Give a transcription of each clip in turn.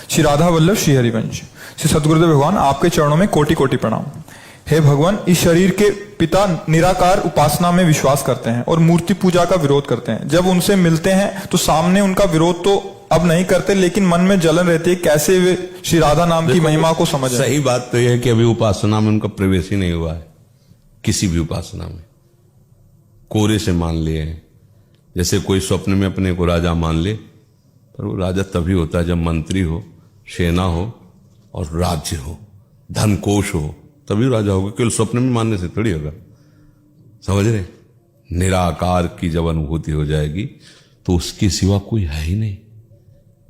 श्री राधा वल्लभ श्री हरिवंश। श्री सद्गुरुदेव भगवान, आपके चरणों में कोटि कोटि प्रणाम। हे भगवान, इस शरीर के पिता निराकार उपासना में विश्वास करते हैं और मूर्ति पूजा का विरोध करते हैं। जब उनसे मिलते हैं तो सामने उनका विरोध तो अब नहीं करते, लेकिन मन में जलन रहती है। कैसे वे श्री राधा नाम की महिमा को समझ? सही बात तो यह है कि अभी उपासना में उनका प्रवेश ही नहीं हुआ है। किसी भी उपासना में कोरे से मान लिए हैं। जैसे कोई स्वप्न में अपने को राजा मान ले, पर वो राजा तभी होता है जब मंत्री हो, सेना हो और राज्य हो, धन कोश हो, तभी राजा होगा। केवल स्वप्न में मानने से थोड़ी होगा। समझ रहे? निराकार की जब अनुभूति हो जाएगी तो उसके सिवा कोई है ही नहीं।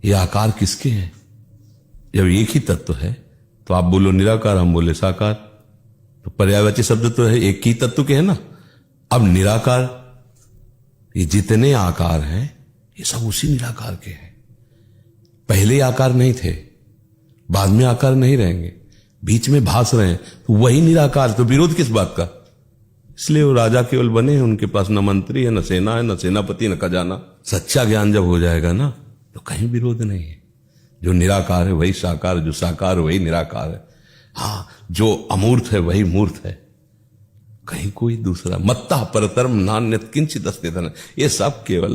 ये आकार किसके हैं? जब एक ही तत्व है तो आप बोलो निराकार, हम बोले साकार, तो पर्यायवाची शब्द तो है, एक ही तत्व के है ना। अब निराकार, ये जितने आकार हैं ये सब उसी निराकार के हैं। पहले आकार नहीं थे, बाद में आकार नहीं रहेंगे, बीच में भास रहे हैं, तो वही निराकार। तो विरोध किस बात का? इसलिए वो राजा केवल बने हैं, उनके पास न मंत्री है, न सेना है, न सेनापति, न खजाना। सच्चा ज्ञान जब हो जाएगा ना तो कहीं विरोध नहीं है। जो निराकार है वही साकार, जो साकार वही निराकार है। हाँ, जो अमूर्त है वही मूर्त है, कहीं कोई दूसरा। मत्ता परतरम नान्यत किंचित अस्ति धन। ये सब केवल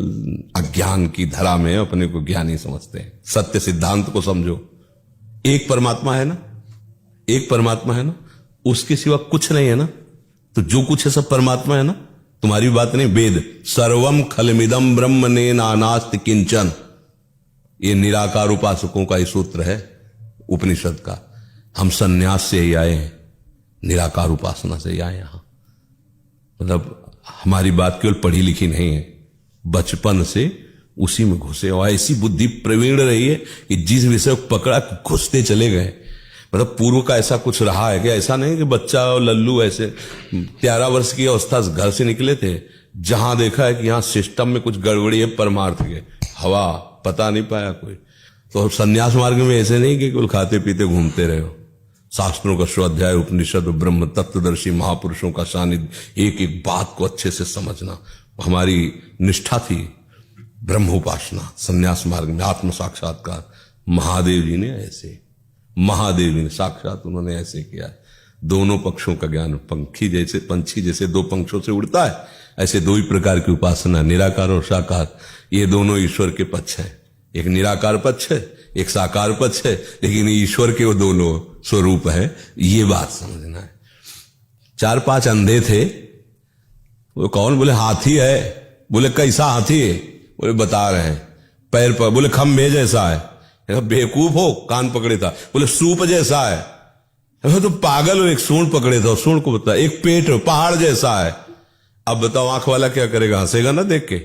अज्ञान की धरा में अपने को ज्ञानी समझते हैं। सत्य सिद्धांत को समझो। एक परमात्मा है ना, एक परमात्मा है ना, उसके सिवा कुछ नहीं है ना। तो जो कुछ है सब परमात्मा है ना। तुम्हारी बात नहीं, वेद सर्वम खलमिदम ब्रह्म ने नानास्ति किंचन। ये निराकार उपासकों का ही सूत्र है उपनिषद का। हम सन्यास से ही आए हैं, निराकार उपासना से ही आए यहां। मतलब हमारी बात केवल पढ़ी लिखी नहीं है, बचपन से उसी में घुसे और ऐसी बुद्धि प्रवीण रही है कि जिस विषय को पकड़ा घुसते चले गए। मतलब पूर्व का ऐसा कुछ रहा है कि ऐसा नहीं कि बच्चा और लल्लू ऐसे 13 वर्ष की अवस्था घर से निकले थे, जहां देखा है कि यहां सिस्टम में कुछ गड़बड़ी है, परमार्थ के हवा पता नहीं पाया कोई। तो संन्यास मार्ग में ऐसे नहीं कि केवल खाते पीते घूमते रहे हो। शास्त्रों का स्वाध्याय, उपनिषद, ब्रह्म तत्वदर्शी महापुरुषों का सानिध्य, एक एक बात को अच्छे से समझना हमारी निष्ठा थी। ब्रह्मोपासना, संन्यास मार्ग में आत्म साक्षात्कार। महादेव जी ने ऐसे, महादेव जी ने साक्षात उन्होंने ऐसे किया है। दोनों पक्षों का ज्ञान, पंखी जैसे, पंछी जैसे दो पंखों से उड़ता है, ऐसे दो ही प्रकार की उपासना, निराकार और साकार। ये दोनों ईश्वर के पक्ष हैं। एक निराकार पक्ष है, एक साकार पक्ष है, लेकिन ईश्वर के वो दोनों स्वरूप है। ये बात समझना है। 4-5 अंधे थे, वो कौन? बोले हाथी है। बोले कैसा हाथी है? बोले बता रहे हैं, पैर पर। बोले खंभे जैसा है। बेवकूफ हो, कान पकड़े था। बोले सूप जैसा है। तो पागल हो, एक सूंड पकड़े था, सूंड को बता। एक पेट पहाड़ जैसा है। अब बताओ आंख वाला क्या करेगा? हंसेगा ना देख के।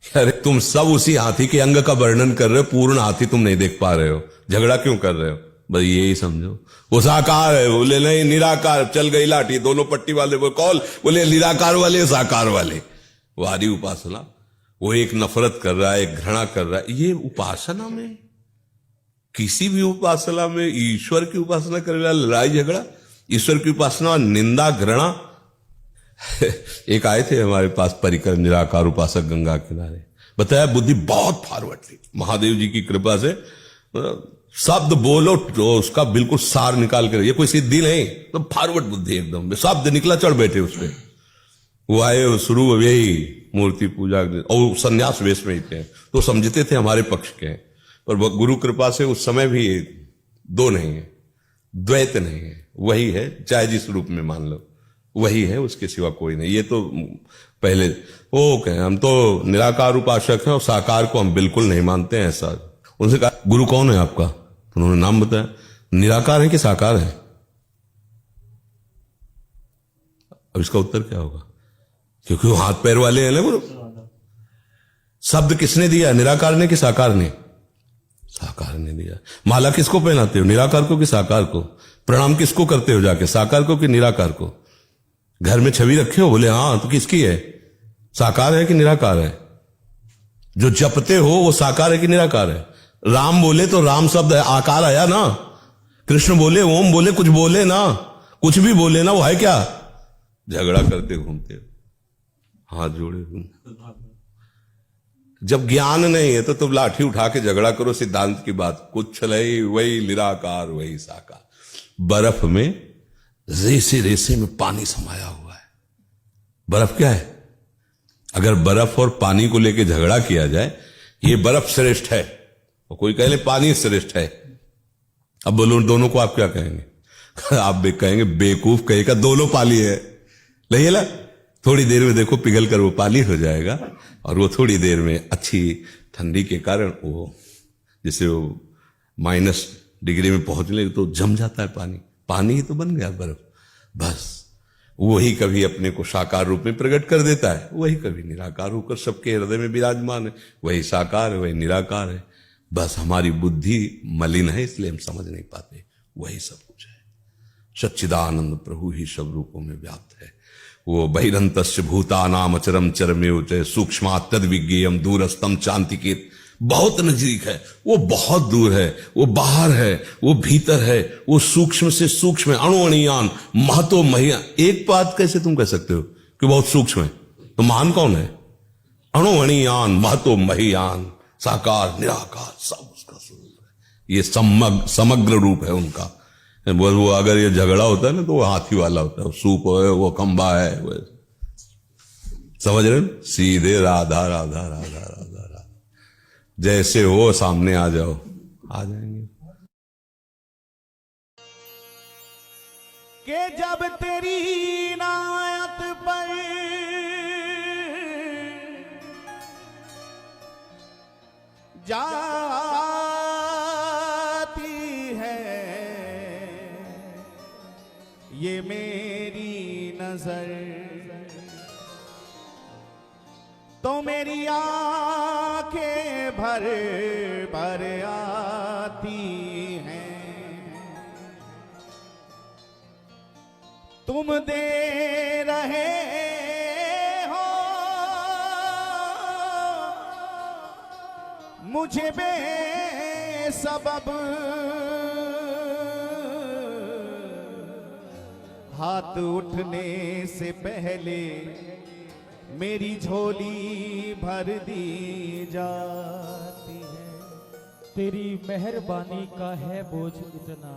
अरे तुम सब उसी हाथी के अंग का वर्णन कर रहे हो, पूर्ण हाथी तुम नहीं देख पा रहे हो, झगड़ा क्यों कर रहे हो? बस यही समझो। वो साकार है। बोले नहीं निराकार। चल गई लाठी। दोनों पट्टी वाले बोले कौन? बोले निराकार वाले, साकार वाले। वारी उपासना। वो एक नफरत कर रहा है, एक घृणा कर रहा है। ये उपासना में, किसी भी उपासना में ईश्वर की उपासना करे वाला लड़ाई झगड़ा, ईश्वर की उपासना निंदा घृणा। एक आए थे हमारे पास परिकर निराकार उपासक गंगा किनारे, बताया बुद्धि बहुत फॉरवर्ड थी महादेव जी की कृपा से। शब्द बोलो तो उसका बिल्कुल सार निकाल कर, ये कोई सिद्धि नहीं, तो फॉरवर्ड बुद्धि एकदम। शब्द निकला चढ़ बैठे उस पर। वो आए शुरू यही मूर्ति पूजा और संन्यास वेश में ही थे, तो समझते थे हमारे पक्ष के। पर गुरु कृपा से उस समय भी दो नहीं है, द्वैत नहीं है, वही है। चाहे जिस रूप में मान लो वही है, उसके सिवा कोई नहीं। ये तो पहले वो कहें हम तो निराकार उपासक हैं और साकार को हम बिल्कुल नहीं मानते हैं। ऐसा उनसे कहा गुरु कौन है आपका? तो उन्होंने नाम बताया। निराकार है कि साकार है? अब इसका उत्तर क्या होगा? क्योंकि वो हाथ पैर वाले हैं ना गुरु। शब्द किसने दिया? निराकार ने कि साकार ने? साकार ने दिया। माला किसको पहनाते हो? निराकार को कि साकार को? प्रणाम किसको करते हो जाके? साकार को कि निराकार को? घर में छवि रखे हो? बोले हाँ। तो किसकी है? साकार है कि निराकार है? जो जपते हो वो साकार है कि निराकार है? राम बोले तो राम शब्द है, आकार आया ना। कृष्ण बोले, ओम बोले, कुछ बोले ना, कुछ भी बोले ना, वो है क्या? झगड़ा करते घूमते हो, हाथ जोड़े जब ज्ञान नहीं है तो तुम लाठी उठा के झगड़ा करो सिद्धांत की बात, कुछ नहीं, वही निराकार वही साकार। बर्फ में रेसे रेसे में पानी समाया हुआ है। बर्फ क्या है? अगर बर्फ और पानी को लेके झगड़ा किया जाए, ये बर्फ श्रेष्ठ है और कोई कहे पानी श्रेष्ठ है, अब बोलो दोनों को आप क्या कहेंगे? आप कहेंगे बेवकूफ कहेगा दोनों पानी है। नहीं ला, थोड़ी देर में देखो पिघल कर वो पानी हो जाएगा और वो थोड़ी देर में अच्छी ठंडी के कारण वो जैसे वो -डिग्री में पहुंचने लगे तो जम जाता है पानी। पानी ही तो बन गया बर्फ। बस वही कभी अपने को साकार रूप में प्रकट कर देता है, वही कभी निराकार होकर सबके हृदय में विराजमान है। वही साकार है, वही निराकार है। बस हमारी बुद्धि मलिन है इसलिए हम समझ नहीं पाते। वही सब कुछ है। सच्चिदानंद प्रभु ही सब रूपों में व्याप्त है। वो बहिरंतस्य भूतानाम अचरम चरमेव च सूक्ष्मात् तद विज्ञेयम दूरस्तम चांतिकेत। बहुत नजदीक है, वो बहुत दूर है, वो बाहर है, वो भीतर है, वो सूक्ष्म से सूक्ष्म है, अणुअणियान महतो महियान। एक बात कैसे तुम कह सकते हो कि बहुत सूक्ष्म है? तो महान कौन है? अणुअणियान महतो महियान, साकार निराकार सब उसका स्वरूप है। ये समग्र रूप है उनका। वो अगर ये झगड़ा होता है ना तो वो हाथी वाला होता है, वो सूप है, वो खंबा है, वो समझ रहे हो? सीधे राधा राधा राधा राधा राधा, जैसे हो सामने आ जाओ, आ जाएंगे। कि जब तेरी नायत पर जाती है ये मेरी नजर, तो मेरी आंखें भर भर आती हैं। तुम दे रहे हो मुझे बेसबब हाथ उठने से पहले मेरी झोली भर दी जाती है। तेरी मेहरबानी का है बोझ इतना।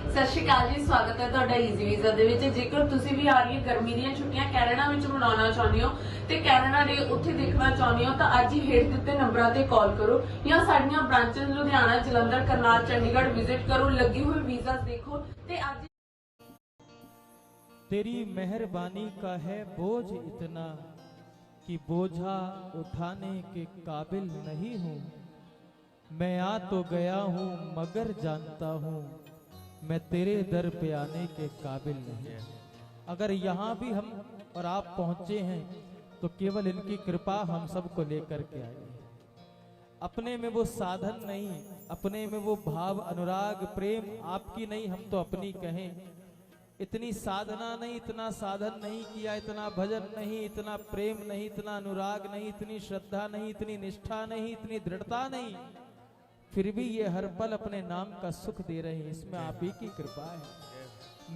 ਸਤਿ ਸ਼੍ਰੀ ਅਕਾਲ ਜੀ, ਸਵਾਗਤ ਹੈ ਤੁਹਾਡਾ ਈਜ਼ੀ ਵੀਜ਼ਾ ਦੇ ਵਿੱਚ। ਜੇਕਰ ਤੁਸੀਂ ਵੀ ਆ ਰਹੀਆਂ ਗਰਮੀ ਦੀਆਂ ਛੁੱਟੀਆਂ ਕੈਨੇਡਾ ਵਿੱਚ ਮਨਾਉਣਾ ਚਾਹੁੰਦੇ ਹੋ ਤੇ ਕੈਨੇਡਾ ਡੇ ਉੱਥੇ ਦੇਖਣਾ ਚਾਹੁੰਦੇ ਹੋ ਤਾਂ ਅੱਜ ਹੀ ਹੇਠ ਦਿੱਤੇ ਨੰਬਰਾਂ ਤੇ ਕਾਲ ਕਰੋ ਜਾਂ ਸਾਡੀਆਂ ਬ੍ਰਾਂਚਸ ਲੁਧਿਆਣਾ, ਜਲੰਧਰ, ਕਰਨਾਲ, ਚੰਡੀਗੜ੍ਹ ਵਿਜ਼ਿਟ ਕਰੋ। ਲੱਗੀ ਹੋਈ ਵੀਜ਼ਾਸ ਦੇਖੋ ਤੇ ਅੱਜ तेरी मेहरबानी का है बोझ इतना कि बोझा उठाने के काबिल नहीं हूँ। मैं आ तो गया हूँ मगर जानता हूँ मैं तेरे दर पे आने के काबिल नहीं। अगर यहाँ भी हम और आप पहुँचे हैं तो केवल इनकी कृपा हम सबको लेकर के आए। अपने में वो साधन नहीं, अपने में वो भाव, अनुराग, प्रेम आपकी नहीं, हम तो अपनी कहें। इतनी साधना नहीं, इतना साधन नहीं किया, इतना भजन नहीं, इतना प्रेम नहीं, इतना अनुराग नहीं, इतनी श्रद्धा नहीं, इतनी निष्ठा नहीं, इतनी दृढ़ता नहीं, फिर भी ये हर पल अपने नाम का सुख दे रहे हैं। इसमें आप ही की कृपा है।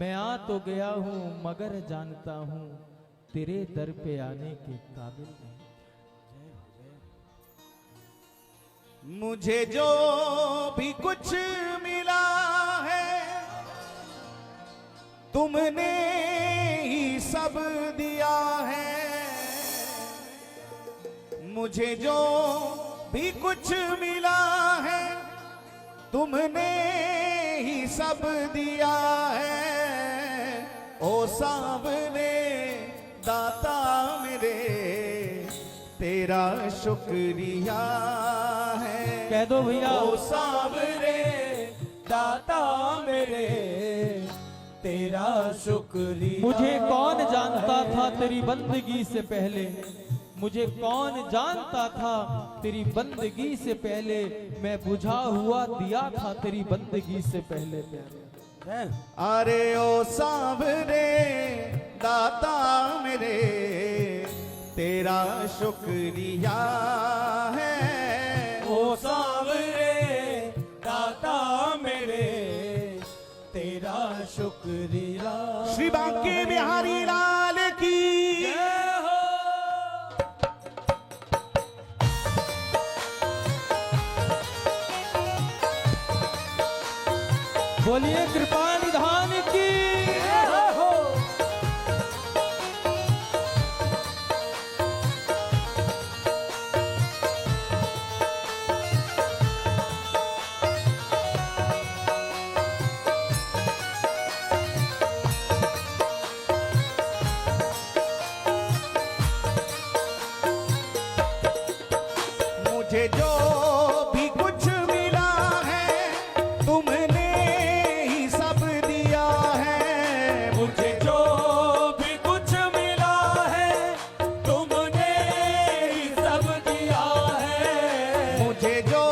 मैं आ तो गया हूं मगर जानता हूं तेरे दर पे आने के काबिल नहीं। मुझे जो भी कुछ मिला है तुमने ही सब दिया है। मुझे जो भी कुछ मिला है तुमने ही सब दिया है। ओ सावरे दाता मेरे तेरा शुक्रिया है। कह दो भैया। ओ सावरे दाता मेरे तेरा शुक्रिया। मुझे कौन जानता था तेरी बंदगी से पहले, मुझे कौन जानता था तेरी बंदगी से पहले, मैं बुझा हुआ दिया था तेरी बंदगी से पहले। अरे ओ सावरे दाता मेरे तेरा शुक्रिया है। ओ सावरे दाता मेरे तेरा शुक्रिया। श्री बांके बिहारी लाल की बोलिए कृपा निधान की। मुझे जो भी कुछ मिला है तुमने ही सब दिया है। मुझे जो भी कुछ मिला है तुमने ही सब दिया है। मुझे जो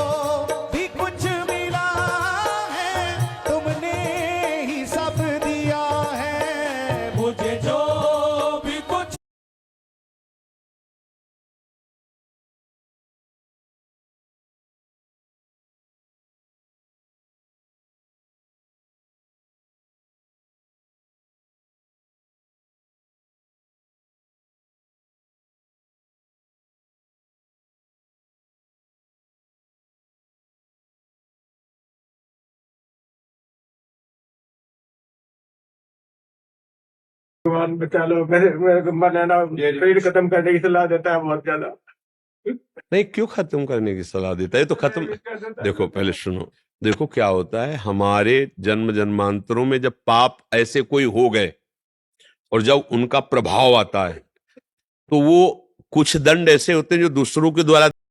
भी कुछ मिला है तुमने ही सब दिया है। मुझे जो भी कुछ भगवान बचा लो। मेरे को बनाना पेड़ खत्म करने की सलाह देता है बहुत ज्यादा। नहीं, क्यों खत्म करने की सलाह देता है? तो खत्म, देखो पहले सुनो, देखो क्या होता है, हमारे जन्म जन्मांतरों में जब पाप ऐसे कोई हो गए और जब उनका प्रभाव आता है तो वो कुछ दंड ऐसे होते हैं जो दूसरों के द्वारा